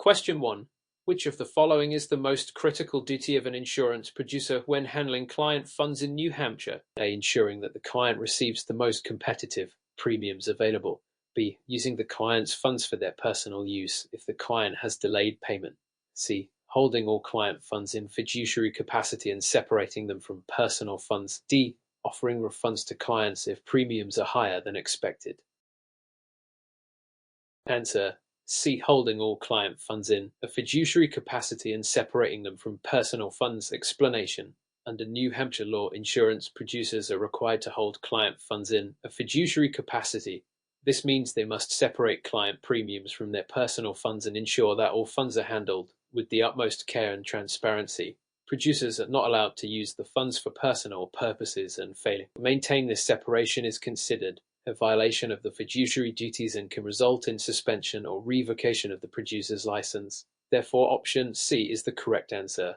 Question 1. Which of the following is the most critical duty of an insurance producer when handling client funds in New Hampshire? A. Ensuring that the client receives the most competitive premiums available. B. Using the client's funds for their personal use if the client has delayed payment. C. Holding all client funds in fiduciary capacity and separating them from personal funds. D. Offering refunds to clients if premiums are higher than expected. Answer: C. Holding all client funds in a fiduciary capacity and separating them from personal funds. Explanation: under New Hampshire law, insurance producers are required to hold client funds in a fiduciary capacity. This means they must separate client premiums from their personal funds and ensure that all funds are handled with the utmost care and transparency. Producers are not allowed to use the funds for personal purposes, and failing to maintain this separation is considered a violation of the fiduciary duties and can result in suspension or revocation of the producer's license. Therefore, option C is the correct answer.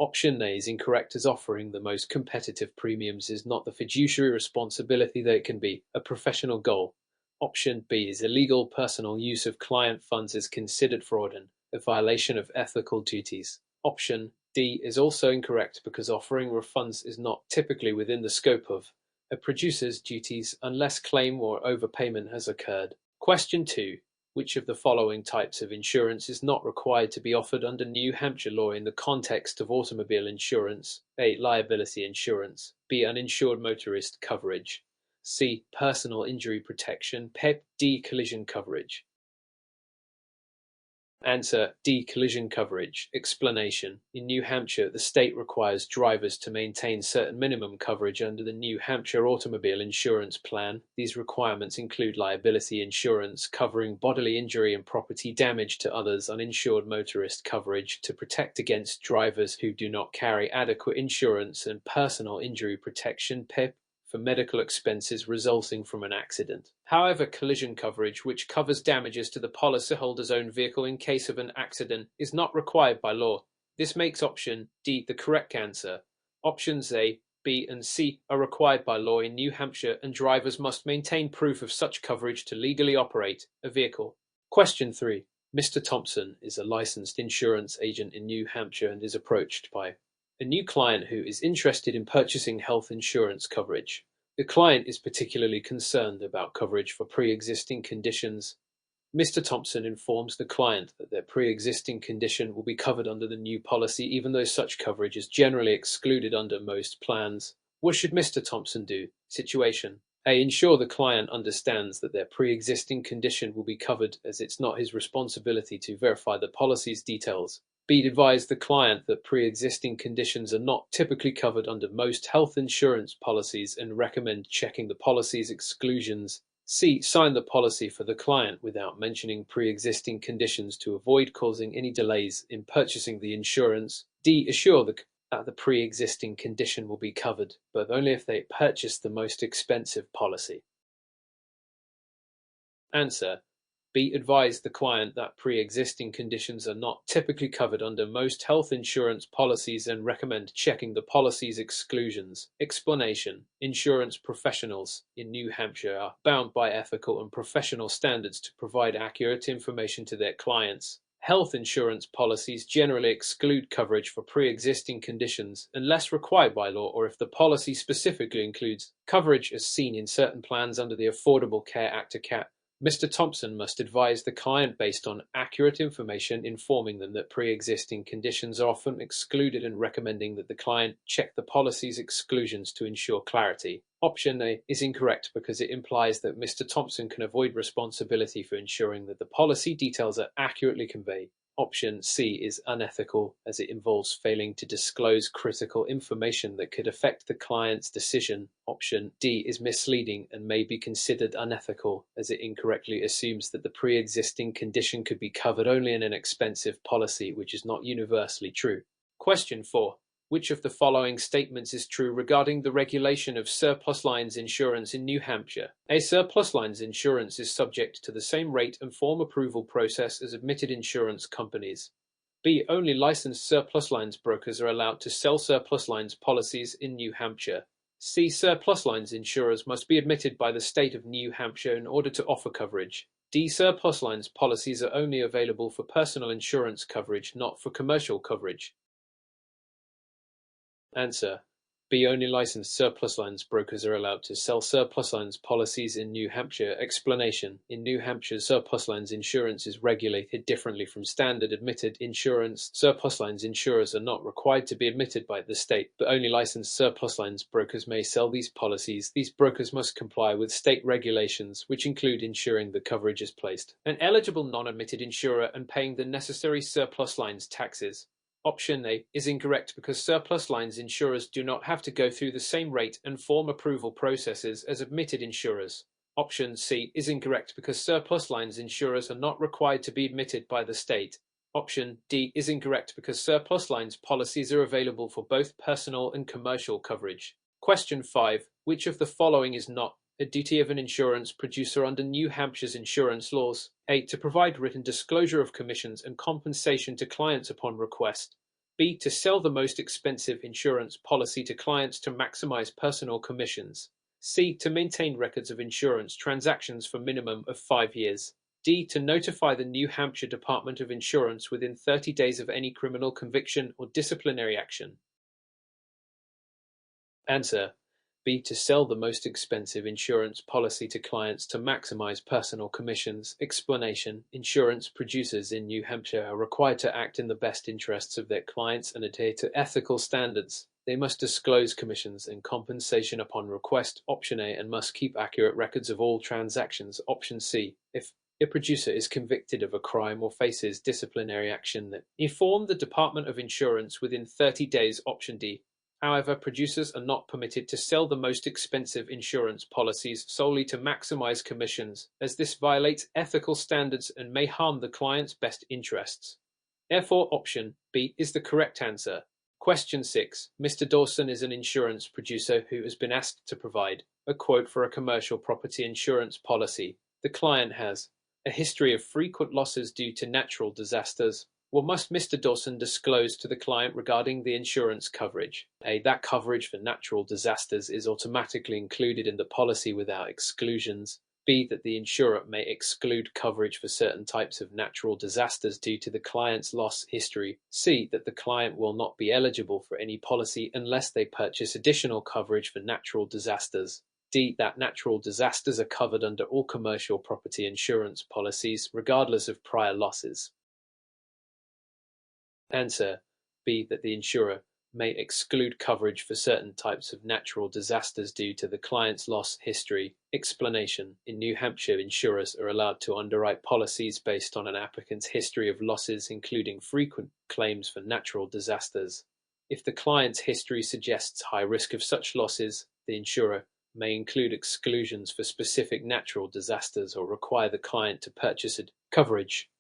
Option A is incorrect, as offering the most competitive premiums is not the fiduciary responsibility that it can be a professional goal. Option B is illegal. Personal use of client funds is considered fraud and a violation of ethical duties. Option D is also incorrect because offering refunds is not typically within the scope of a producer's duties unless claim or overpayment has occurred. Question 2. Which of the following types of insurance is not required to be offered under New Hampshire law in the context of automobile insurance? A. Liability insurance. B. Uninsured motorist coverage. C. Personal injury protection. D. Collision coverage. Answer: D. Collision coverage. Explanation: in New Hampshire, the state requires drivers to maintain certain minimum coverage under the New Hampshire Automobile Insurance Plan. These requirements include liability insurance covering bodily injury and property damage to others, uninsured motorist coverage to protect against drivers who do not carry adequate insurance, and personal injury protection (PIP) for medical expenses resulting from an accident. However, collision coverage, which covers damages to the policyholder's own vehicle in case of an accident, is not required by law. This makes option D the correct answer. Options A, B, and C are required by law in New Hampshire, and drivers must maintain proof of such coverage to legally operate a vehicle. Question 3. Mr. Thompson is a licensed insurance agent in New Hampshire and is approached by a new client who is interested in purchasing health insurance coverage. The client is particularly concerned about coverage for pre-existing conditions. Mr. Thompson informs the client that their pre-existing condition will be covered under the new policy, even though such coverage is generally excluded under most plans. What should Mr. Thompson do? Situation: A. Ensure the client understands that their pre-existing condition will be covered, as it's not his responsibility to verify the policy's details. B. Advise the client that pre-existing conditions are not typically covered under most health insurance policies and recommend checking the policy's exclusions. C. Sign the policy for the client without mentioning pre-existing conditions to avoid causing any delays in purchasing the insurance. D. Assure that the pre-existing condition will be covered, but only if they purchase the most expensive policy. Answer: B. Advise the client that pre-existing conditions are not typically covered under most health insurance policies and recommend checking the policy's exclusions. Explanation: insurance professionals in New Hampshire are bound by ethical and professional standards to provide accurate information to their clients. Health insurance policies generally exclude coverage for pre-existing conditions unless required by law, or if the policy specifically includes coverage as seen in certain plans under the Affordable Care Act. Mr. Thompson must advise the client based on accurate information, informing them that pre-existing conditions are often excluded and recommending that the client check the policy's exclusions to ensure clarity. Option A is incorrect because it implies that Mr. Thompson can avoid responsibility for ensuring that the policy details are accurately conveyed. Option C is unethical, as it involves failing to disclose critical information that could affect the client's decision. Option D is misleading and may be considered unethical, as it incorrectly assumes that the pre-existing condition could be covered only in an expensive policy, which is not universally true. Question 4. Which of the following statements is true regarding the regulation of surplus lines insurance in New Hampshire? A. Surplus lines insurance is subject to the same rate and form approval process as admitted insurance companies. B. Only licensed surplus lines brokers are allowed to sell surplus lines policies in New Hampshire. C. Surplus lines insurers must be admitted by the state of New Hampshire in order to offer coverage. D. Surplus lines policies are only available for personal insurance coverage, not for commercial coverage. Answer: B. Only licensed surplus lines brokers are allowed to sell surplus lines policies in New Hampshire. Explanation: in New Hampshire, surplus lines insurance is regulated differently from standard admitted insurance. Surplus lines insurers are not required to be admitted by the state, but only licensed surplus lines brokers may sell these policies. These brokers must comply with state regulations, which include ensuring the coverage is placed an eligible non-admitted insurer and paying the necessary surplus lines taxes. Option A is incorrect because surplus lines insurers do not have to go through the same rate and form approval processes as admitted insurers. Option C is incorrect because surplus lines insurers are not required to be admitted by the state. Option D is incorrect because surplus lines policies are available for both personal and commercial coverage. Question 5. Which of the following is not a duty of an insurance producer under New Hampshire's insurance laws? A. To provide written disclosure of commissions and compensation to clients upon request. B. To sell the most expensive insurance policy to clients to maximize personal commissions. C. To maintain records of insurance transactions for minimum of 5 years. D. To notify the New Hampshire Department of Insurance within 30 days of any criminal conviction or disciplinary action. Answer: B. To sell the most expensive insurance policy to clients to maximize personal commissions. Explanation: insurance producers in New Hampshire are required to act in the best interests of their clients and adhere to ethical standards. They must disclose commissions and compensation upon request. Option A, and must keep accurate records of all transactions. Option C, if a producer is convicted of a crime or faces disciplinary action, that inform the Department of Insurance within 30 days. Option D. However, producers are not permitted to sell the most expensive insurance policies solely to maximize commissions, as this violates ethical standards and may harm the client's best interests. Therefore, option B is the correct answer. Question 6. Mr. Dawson is an insurance producer who has been asked to provide a quote for a commercial property insurance policy. The client has a history of frequent losses due to natural disasters. What must Mr. Dawson disclose to the client regarding the insurance coverage? A. That coverage for natural disasters is automatically included in the policy without exclusions. B. That the insurer may exclude coverage for certain types of natural disasters due to the client's loss history. C. That the client will not be eligible for any policy unless they purchase additional coverage for natural disasters. D. That natural disasters are covered under all commercial property insurance policies, regardless of prior losses. Answer: B. That the insurer may exclude coverage for certain types of natural disasters due to the client's loss history. Explanation: in New Hampshire, insurers are allowed to underwrite policies based on an applicant's history of losses, including frequent claims for natural disasters. If the client's history suggests high risk of such losses, the insurer may include exclusions for specific natural disasters or require the client to purchase coverage.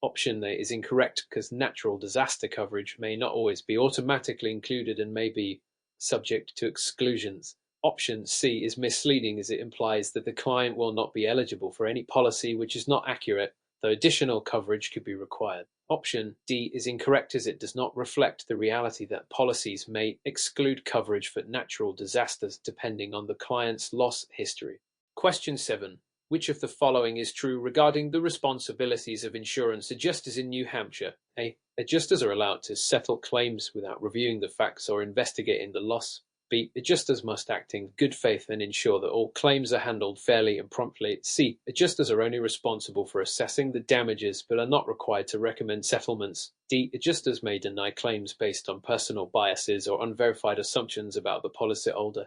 Option A is incorrect because natural disaster coverage may not always be automatically included and may be subject to exclusions. Option C is misleading as it implies that the client will not be eligible for any policy, which is not accurate, though additional coverage could be required. Option D is incorrect as it does not reflect the reality that policies may exclude coverage for natural disasters depending on the client's loss history. Question 7. Which of the following is true regarding the responsibilities of insurance adjusters in New Hampshire? A. Adjusters are allowed to settle claims without reviewing the facts or investigating the loss. B. Adjusters must act in good faith and ensure that all claims are handled fairly and promptly. C. Adjusters are only responsible for assessing the damages but are not required to recommend settlements. D. Adjusters may deny claims based on personal biases or unverified assumptions about the policyholder.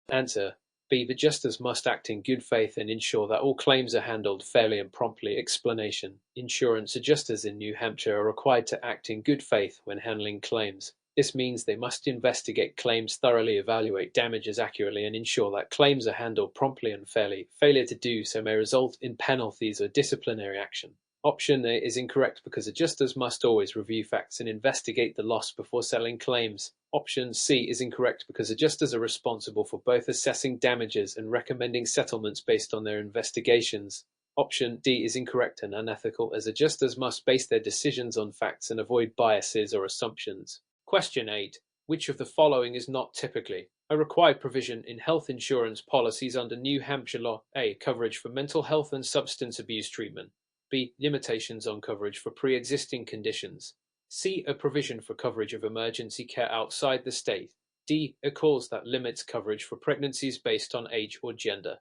Answer: B. The adjusters must act in good faith and ensure that all claims are handled fairly and promptly. Explanation: insurance adjusters in New Hampshire are required to act in good faith when handling claims. This means they must investigate claims thoroughly, evaluate damages accurately, and ensure that claims are handled promptly and fairly. Failure to do so may result in penalties or disciplinary action. Option A is incorrect because adjusters must always review facts and investigate the loss before settling claims. Option C is incorrect because adjusters are responsible for both assessing damages and recommending settlements based on their investigations. Option D is incorrect and unethical as adjusters must base their decisions on facts and avoid biases or assumptions. Question 8. Which of the following is not typically A required provision in health insurance policies under New Hampshire law: A. Coverage for mental health and substance abuse treatment. B. Limitations on coverage for pre-existing conditions. C. A provision for coverage of emergency care outside the state. D. A clause that limits coverage for pregnancies based on age or gender.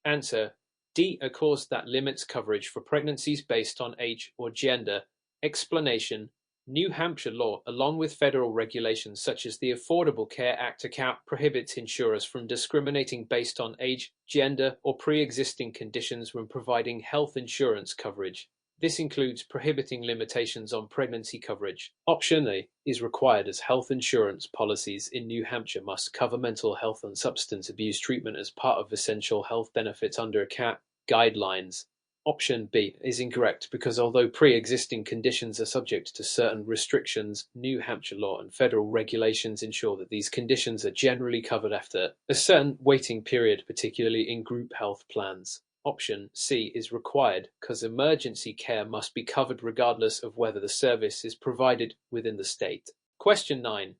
Answer: D. A clause that limits coverage for pregnancies based on age or gender. Explanation: New Hampshire law, along with federal regulations such as the Affordable Care Act, prohibits insurers from discriminating based on age, gender, or pre-existing conditions when providing health insurance coverage. This includes prohibiting limitations on pregnancy coverage. Option A is required, as health insurance policies in New Hampshire must cover mental health and substance abuse treatment as part of essential health benefits under CAP guidelines. Option B is incorrect, because although pre-existing conditions are subject to certain restrictions, New Hampshire law and federal regulations ensure that these conditions are generally covered after a certain waiting period, particularly in group health plans. Option C is required, because emergency care must be covered regardless of whether the service is provided within the state. Question 9.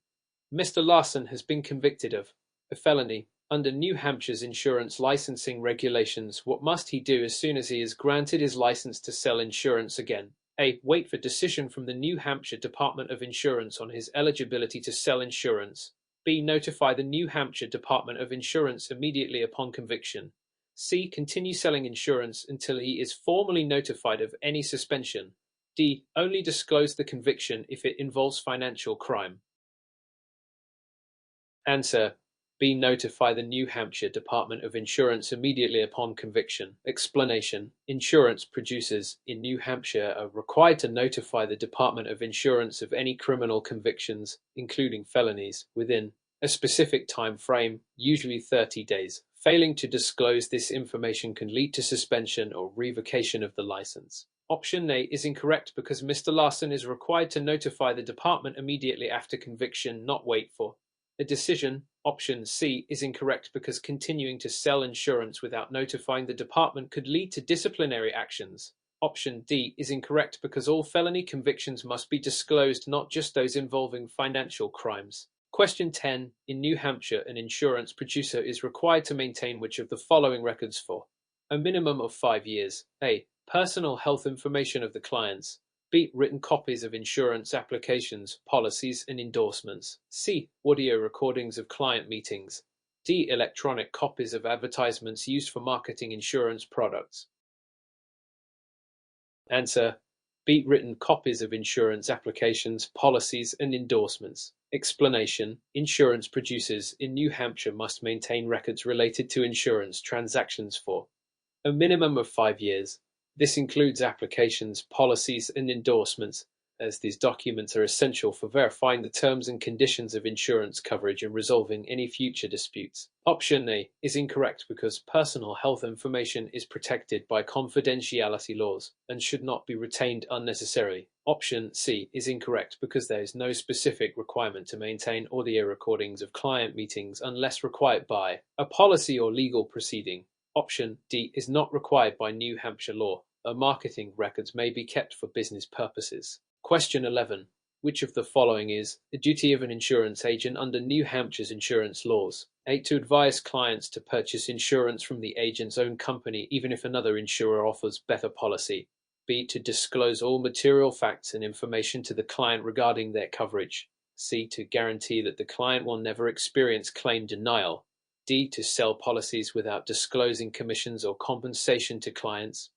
Mr. Larson has been convicted of a felony. Under New Hampshire's insurance licensing regulations, what must he do as soon as he is granted his license to sell insurance again? A. Wait for decision from the New Hampshire Department of Insurance on his eligibility to sell insurance. B. Notify the New Hampshire Department of Insurance immediately upon conviction. C. Continue selling insurance until he is formally notified of any suspension. D. Only disclose the conviction if it involves financial crime. Answer: B. Notify the New Hampshire Department of Insurance immediately upon conviction. Explanation: Insurance producers in New Hampshire are required to notify the Department of Insurance of any criminal convictions, including felonies, within a specific time frame, usually 30 days. Failing to disclose this information can lead to suspension or revocation of the license. Option A is incorrect, because Mr. Larson is required to notify the department immediately after conviction, not wait for a decision. Option C is incorrect, because continuing to sell insurance without notifying the department could lead to disciplinary actions. Option D is incorrect, because all felony convictions must be disclosed, not just those involving financial crimes. Question 10. In New Hampshire, an insurance producer is required to maintain which of the following records for a minimum of 5 years? A. Personal health information of the clients. B. Written copies of insurance applications, policies, and endorsements. C. Audio recordings of client meetings. D. Electronic copies of advertisements used for marketing insurance products. Answer: B. Written copies of insurance applications, policies, and endorsements. Explanation: Insurance producers in New Hampshire must maintain records related to insurance transactions for a minimum of 5 years. This includes applications, policies, and endorsements, as these documents are essential for verifying the terms and conditions of insurance coverage and resolving any future disputes. Option A is incorrect, because personal health information is protected by confidentiality laws and should not be retained unnecessarily. Option C is incorrect, because there is no specific requirement to maintain audio recordings of client meetings unless required by a policy or legal proceeding. Option D is not required by New Hampshire law. Marketing records may be kept for business purposes. Question 11. Which of the following is a duty of an insurance agent under New Hampshire's insurance laws? A. To advise clients to purchase insurance from the agent's own company, even if another insurer offers better policy. B. To disclose all material facts and information to the client regarding their coverage. C. To guarantee that the client will never experience claim denial. D. To sell policies without disclosing commissions or compensation to clients.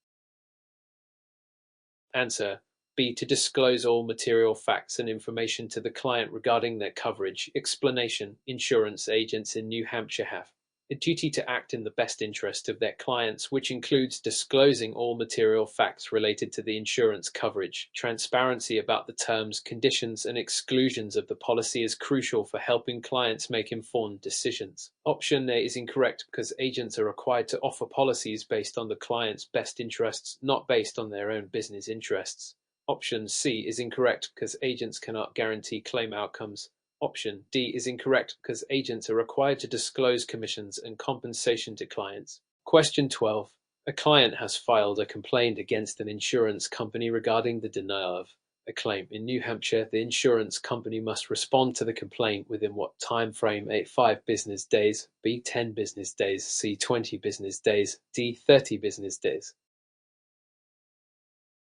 Answer: B. To disclose all material facts and information to the client regarding their coverage. Explanation: Insurance agents in New Hampshire have a duty to act in the best interest of their clients, which includes disclosing all material facts related to the insurance coverage. Transparency about the terms, conditions, and exclusions of the policy is crucial for helping clients make informed decisions. Option A is incorrect, because agents are required to offer policies based on the client's best interests, not based on their own business interests. Option C is incorrect, because agents cannot guarantee claim outcomes. Option D is incorrect, because agents are required to disclose commissions and compensation to clients. Question 12. A client has filed a complaint against an insurance company regarding the denial of a claim. In New Hampshire, the insurance company must respond to the complaint within what time frame? A. 5 business days, B. 10 business days, C. 20 business days, D. 30 business days.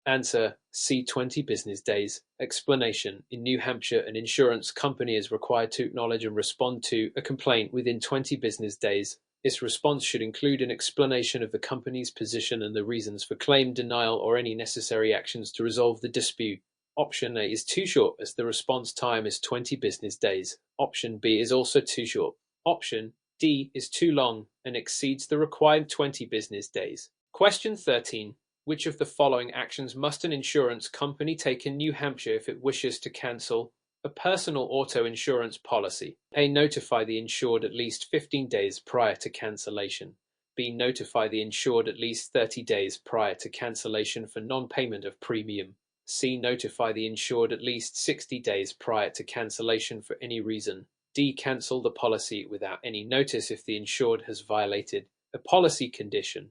Answer: C. 20 business days. Explanation: in New Hampshire, an insurance company is required to acknowledge and respond to a complaint within 20 business days. Its response should include an explanation of the company's position and the reasons for claim denial or any necessary actions to resolve the dispute. Option A is too short as the response time is 20 business days. Option B is also too short. Option D is too long and exceeds the required 20 business days. Question 13. Which of the following actions must an insurance company take in New Hampshire if it wishes to cancel a personal auto insurance policy? A. Notify the insured at least 15 days prior to cancellation. B. Notify the insured at least 30 days prior to cancellation for non-payment of premium. C. Notify the insured at least 60 days prior to cancellation for any reason. D. Cancel the policy without any notice if the insured has violated a policy condition.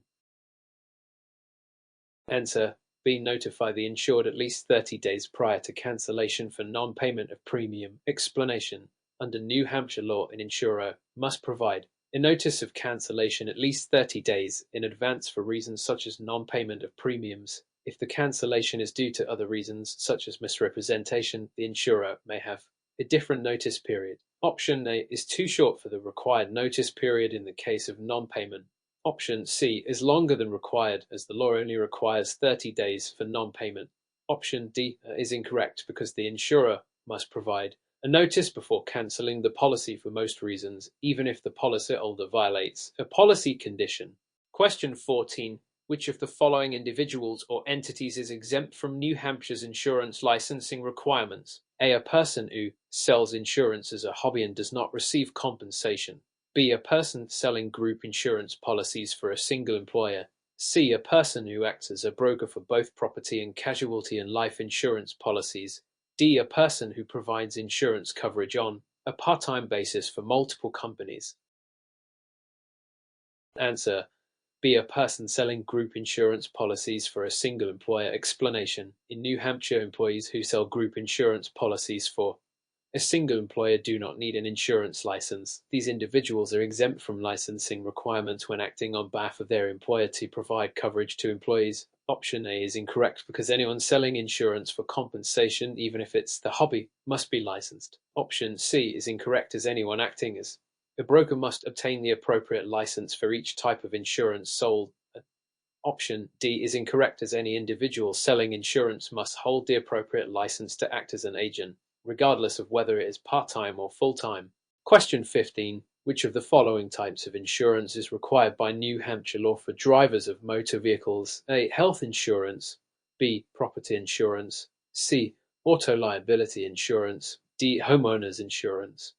Answer: B. Notify the insured at least 30 days prior to cancellation for non-payment of premium. Explanation: under New Hampshire law, an insurer must provide a notice of cancellation at least 30 days in advance for reasons such as non-payment of premiums. If the cancellation is due to other reasons, such as misrepresentation, the insurer may have a different notice period. Option A is too short for the required notice period in the case of non-payment. Option C is longer than required, as the law only requires 30 days for non-payment. Option D is incorrect because the insurer must provide a notice before cancelling the policy for most reasons, even if the policyholder violates a policy condition. Question 14. Which of the following individuals or entities is exempt from New Hampshire's insurance licensing requirements? A. A person who sells insurance as a hobby and does not receive compensation. B. A person selling group insurance policies for a single employer. C. A person who acts as a broker for both property and casualty and life insurance policies. D. A person who provides insurance coverage on a part-time basis for multiple companies. Answer: B. A person selling group insurance policies for a single employer. Explanation: in New Hampshire, employees who sell group insurance policies for a single employer do not need an insurance license. These individuals are exempt from licensing requirements when acting on behalf of their employer to provide coverage to employees. Option A is incorrect because anyone selling insurance for compensation, even if it's the hobby, must be licensed. Option C is incorrect as anyone acting as a broker must obtain the appropriate license for each type of insurance sold. Option D is incorrect as any individual selling insurance must hold the appropriate license to act as an agent, regardless of whether it is part-time or full-time. Question 15. Which of the following types of insurance is required by New Hampshire law for drivers of motor vehicles? A. Health insurance. B. Property insurance. C. Auto liability insurance. D. Homeowners insurance.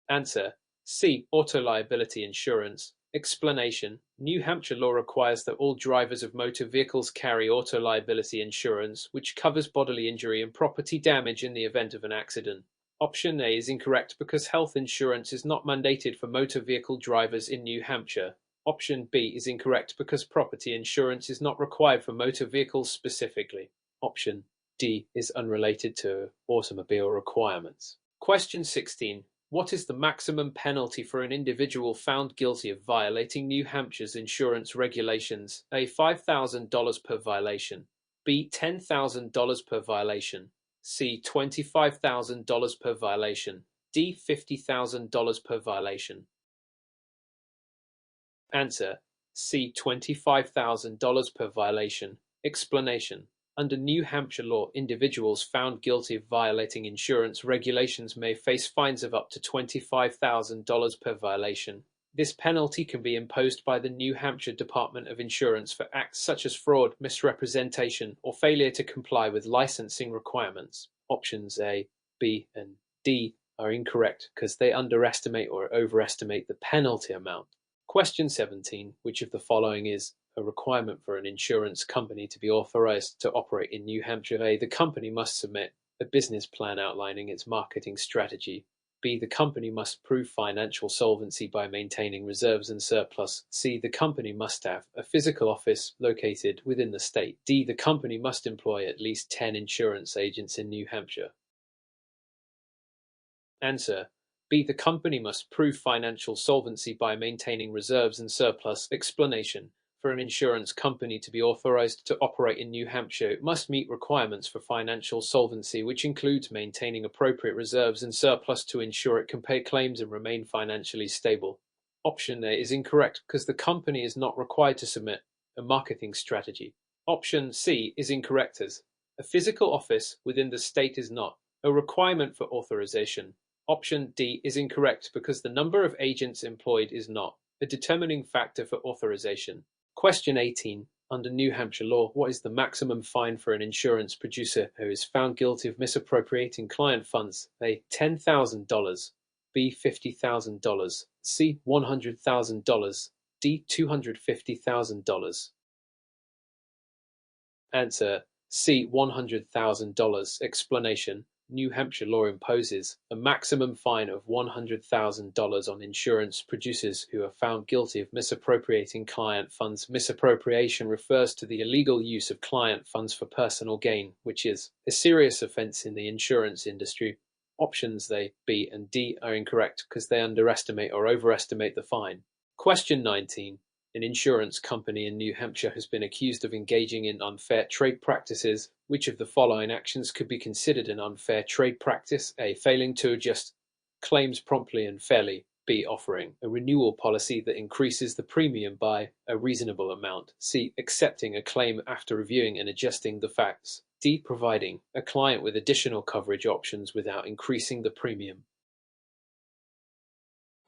Answer: C. Auto liability insurance. Explanation: New Hampshire law requires that all drivers of motor vehicles carry auto liability insurance, which covers bodily injury and property damage in the event of an accident. Option A is incorrect because health insurance is not mandated for motor vehicle drivers in New Hampshire. Option B is incorrect because property insurance is not required for motor vehicles specifically. Option D is unrelated to automobile requirements. Question 16. What is the maximum penalty for an individual found guilty of violating New Hampshire's insurance regulations? A. $5,000 per violation. B. $10,000 per violation. C. $25,000 per violation. D. $50,000 per violation. Answer: C. $25,000 per violation. Explanation: under New Hampshire law, individuals found guilty of violating insurance regulations may face fines of up to $25,000 per violation. This penalty can be imposed by the New Hampshire Department of Insurance for acts such as fraud, misrepresentation, or failure to comply with licensing requirements. Options A, B, and D are incorrect because they underestimate or overestimate the penalty amount. Question 17. Which of the following is a requirement for an insurance company to be authorized to operate in New Hampshire? A. The company must submit a business plan outlining its marketing strategy. B. The company must prove financial solvency by maintaining reserves and surplus. C. The company must have a physical office located within the state. D. The company must employ at least 10 insurance agents in New Hampshire. Answer: B. The company must prove financial solvency by maintaining reserves and surplus. Explanation: for an insurance company to be authorized to operate in New Hampshire, it must meet requirements for financial solvency, which includes maintaining appropriate reserves and surplus to ensure it can pay claims and remain financially stable. Option A is incorrect because the company is not required to submit a marketing strategy. Option C is incorrect as a physical office within the state is not a requirement for authorization. Option D is incorrect because the number of agents employed is not a determining factor for authorization. Question 18. Under New Hampshire law, what is the maximum fine for an insurance producer who is found guilty of misappropriating client funds? A. $10,000. B. $50,000. C. $100,000. D. $250,000. Answer: C. $100,000. Explanation: New Hampshire law imposes a maximum fine of $100,000 on insurance producers who are found guilty of misappropriating client funds. Misappropriation refers to the illegal use of client funds for personal gain, which is a serious offense in the insurance industry. Options A, B, and D are incorrect because they underestimate or overestimate the fine. Question 19. An insurance company in New Hampshire has been accused of engaging in unfair trade practices. Which of the following actions could be considered an unfair trade practice? A. Failing to adjust claims promptly and fairly. B. Offering a renewal policy that increases the premium by a reasonable amount. C. Accepting a claim after reviewing and adjusting the facts. D. Providing a client with additional coverage options without increasing the premium.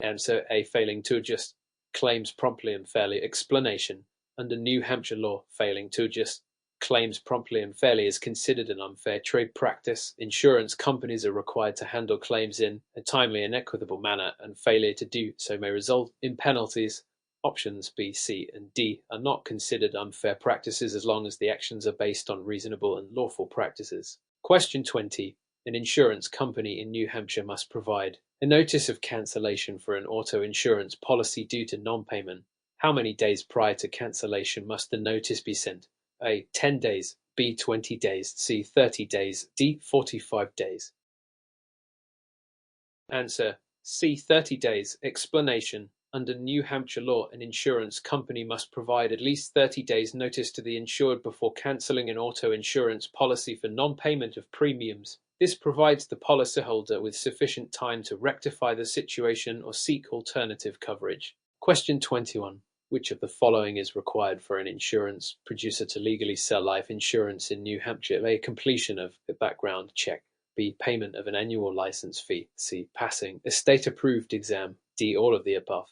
Answer A. Failing to adjust claims promptly and fairly. Explanation: under New Hampshire law, failing to adjust claims promptly and fairly is considered an unfair trade practice. Insurance companies are required to handle claims in a timely and equitable manner, and failure to do so may result in penalties. Options B, C, and D are not considered unfair practices as long as the actions are based on reasonable and lawful practices. Question 20. An insurance company in New Hampshire must provide a notice of cancellation for an auto insurance policy due to non-payment. How many days prior to cancellation must the notice be sent? A. 10 days. B. 20 days. C. 30 days. D. 45 days. Answer: C. 30 days. Explanation: under New Hampshire law, an insurance company must provide at least 30 days notice to the insured before cancelling an auto insurance policy for non-payment of premiums. This provides the policyholder with sufficient time to rectify the situation or seek alternative coverage. Question 21. Which of the following is required for an insurance producer to legally sell life insurance in New Hampshire? A. Completion of a background check. B. Payment of an annual license fee. C. Passing a state-approved exam. D. All of the above.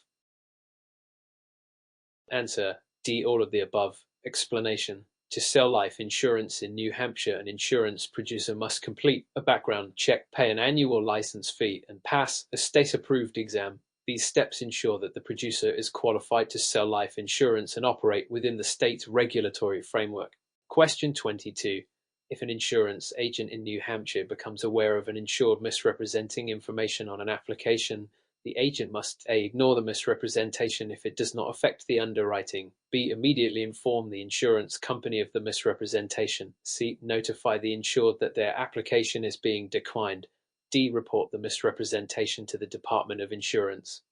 Answer: D. All of the above. Explanation: to sell life insurance in New Hampshire, an insurance producer must complete a background check, pay an annual license fee, and pass a state-approved exam. These steps ensure that the producer is qualified to sell life insurance and operate within the state's regulatory framework. Question 22. If an insurance agent in New Hampshire becomes aware of an insured misrepresenting information on an application, the agent must A. Ignore the misrepresentation if it does not affect the underwriting. B. Immediately inform the insurance company of the misrepresentation. C. Notify the insured that their application is being declined. D. Report the misrepresentation to the Department of Insurance.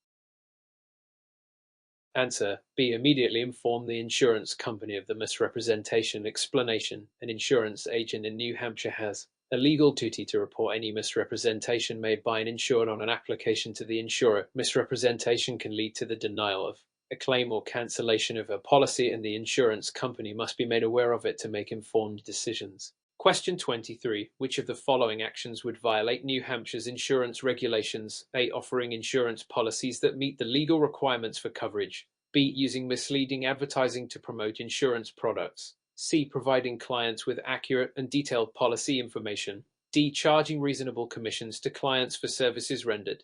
Answer: B. Immediately inform the insurance company of the misrepresentation. Explanation: an insurance agent in New Hampshire has a legal duty to report any misrepresentation made by an insured on an application to the insurer. Misrepresentation can lead to the denial of a claim or cancellation of a policy, and the insurance company must be made aware of it to make informed decisions. Question 23. Which of the following actions would violate New Hampshire's insurance regulations? A. Offering insurance policies that meet the legal requirements for coverage. B. Using misleading advertising to promote insurance products. C. Providing clients with accurate and detailed policy information. D. Charging reasonable commissions to clients for services rendered.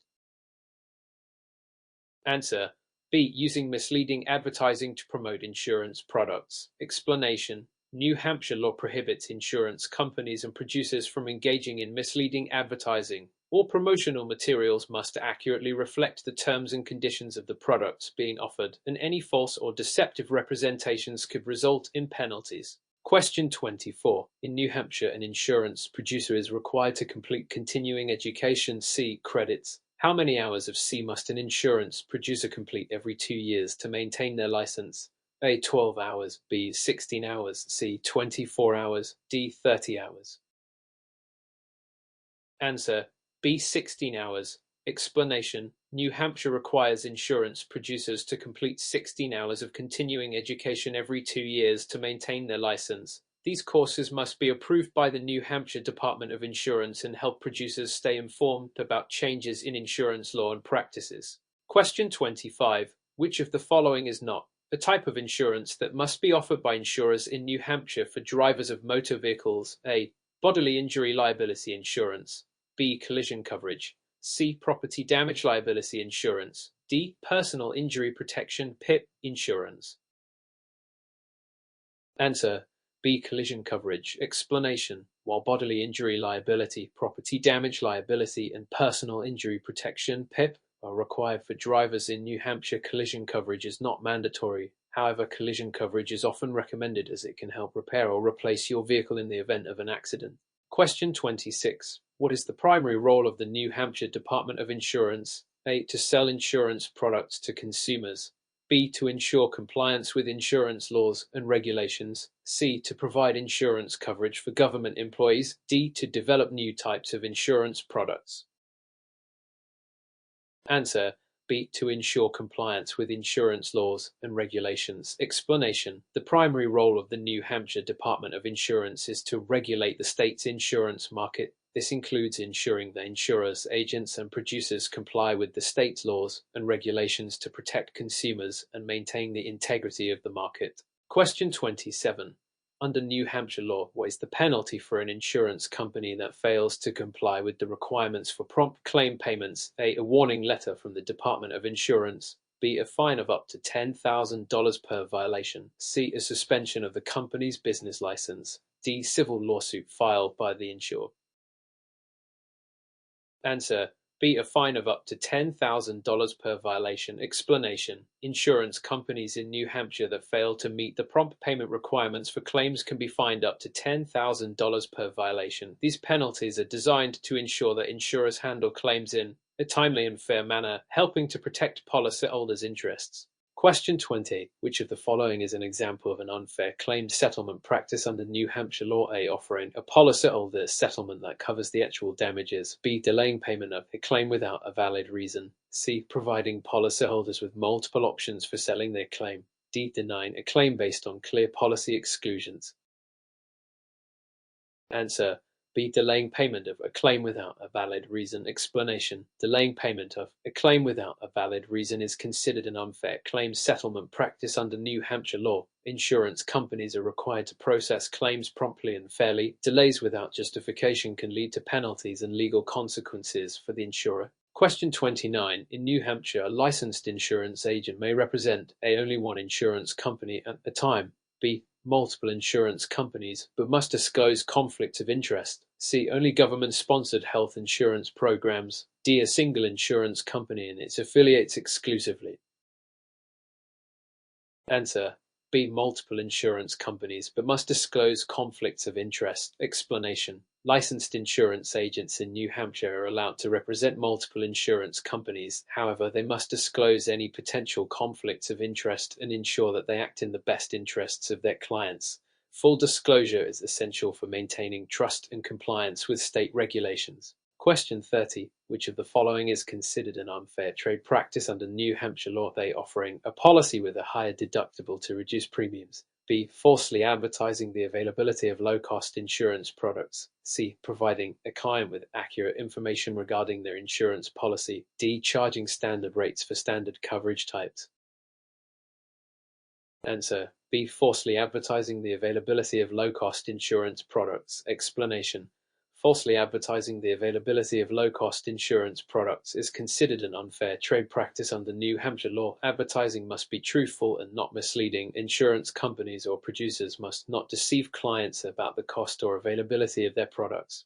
Answer: B. Using misleading advertising to promote insurance products. Explanation: New Hampshire law prohibits insurance companies and producers from engaging in misleading advertising. All promotional materials must accurately reflect the terms and conditions of the products being offered, and any false or deceptive representations could result in penalties. Question 24. In New Hampshire, an insurance producer is required to complete continuing education C credits. How many hours of C must an insurance producer complete every 2 years to maintain their license? A. 12 hours, B. 16 hours, C. 24 hours, D. 30 hours. Answer: B. 16 hours. Explanation: New Hampshire requires insurance producers to complete 16 hours of continuing education every 2 years to maintain their license. These courses must be approved by the New Hampshire Department of Insurance and help producers stay informed about changes in insurance law and practices. Question 25. Which of the following is not a type of insurance that must be offered by insurers in New Hampshire for drivers of motor vehicles? A. Bodily injury liability insurance. B. Collision coverage. C. Property damage liability insurance. D. Personal injury protection (PIP) insurance. Answer: B. Collision coverage. Explanation: While bodily injury liability, property damage liability, and personal injury protection (PIP) are required for drivers in New Hampshire, collision coverage is not mandatory. However, collision coverage is often recommended as it can help repair or replace your vehicle in the event of an accident. Question 26. What is the primary role of the New Hampshire Department of Insurance? A. To sell insurance products to consumers. B. To ensure compliance with insurance laws and regulations. C. To provide insurance coverage for government employees. D. To develop new types of insurance products. Answer: B. To ensure compliance with insurance laws and regulations. Explanation: The primary role of the New Hampshire Department of Insurance is to regulate the state's insurance market. This includes ensuring that insurers, agents, and producers comply with the state's laws and regulations to protect consumers and maintain the integrity of the market. Question 27. Under New Hampshire law, what is the penalty for an insurance company that fails to comply with the requirements for prompt claim payments? A. A warning letter from the Department of Insurance. B. A fine of up to $10,000 per violation. C. A suspension of the company's business license. D. Civil lawsuit filed by the insured. Answer: B. A fine of up to $10,000 per violation. Explanation: Insurance companies in New Hampshire that fail to meet the prompt payment requirements for claims can be fined up to $10,000 per violation. These penalties are designed to ensure that insurers handle claims in a timely and fair manner, helping to protect policyholders' interests. Question 20. Which of the following is an example of an unfair claim settlement practice under New Hampshire law? A. Offering a policyholder settlement that covers the actual damages. B. Delaying payment of a claim without a valid reason. C. Providing policyholders with multiple options for settling their claim. D. Denying a claim based on clear policy exclusions. Answer: B. Delaying payment of a claim without a valid reason. Explanation: Delaying payment of a claim without a valid reason is considered an unfair claim settlement practice under New Hampshire law. Insurance companies are required to process claims promptly and fairly. Delays without justification can lead to penalties and legal consequences for the insurer. Question 29. In New Hampshire, a licensed insurance agent may represent A. Only one insurance company at a time. B. Multiple insurance companies, but must disclose conflicts of interest. C. Only government-sponsored health insurance programs. D. A single insurance company and its affiliates exclusively. Answer: B. Multiple insurance companies, but must disclose conflicts of interest. Explanation: Licensed insurance agents in New Hampshire are allowed to represent multiple insurance companies. However, they must disclose any potential conflicts of interest and ensure that they act in the best interests of their clients. Full disclosure is essential for maintaining trust and compliance with state regulations. Question 30. Which of the following is considered an unfair trade practice under New Hampshire law? A. Offering a policy with a higher deductible to reduce premiums. B. Falsely advertising the availability of low-cost insurance products. C. Providing a client with accurate information regarding their insurance policy. D. Charging standard rates for standard coverage types. Answer: B. Falsely advertising the availability of low-cost insurance products. Explanation: Falsely advertising the availability of low-cost insurance products is considered an unfair trade practice under New Hampshire law. Advertising must be truthful and not misleading. Insurance companies or producers must not deceive clients about the cost or availability of their products.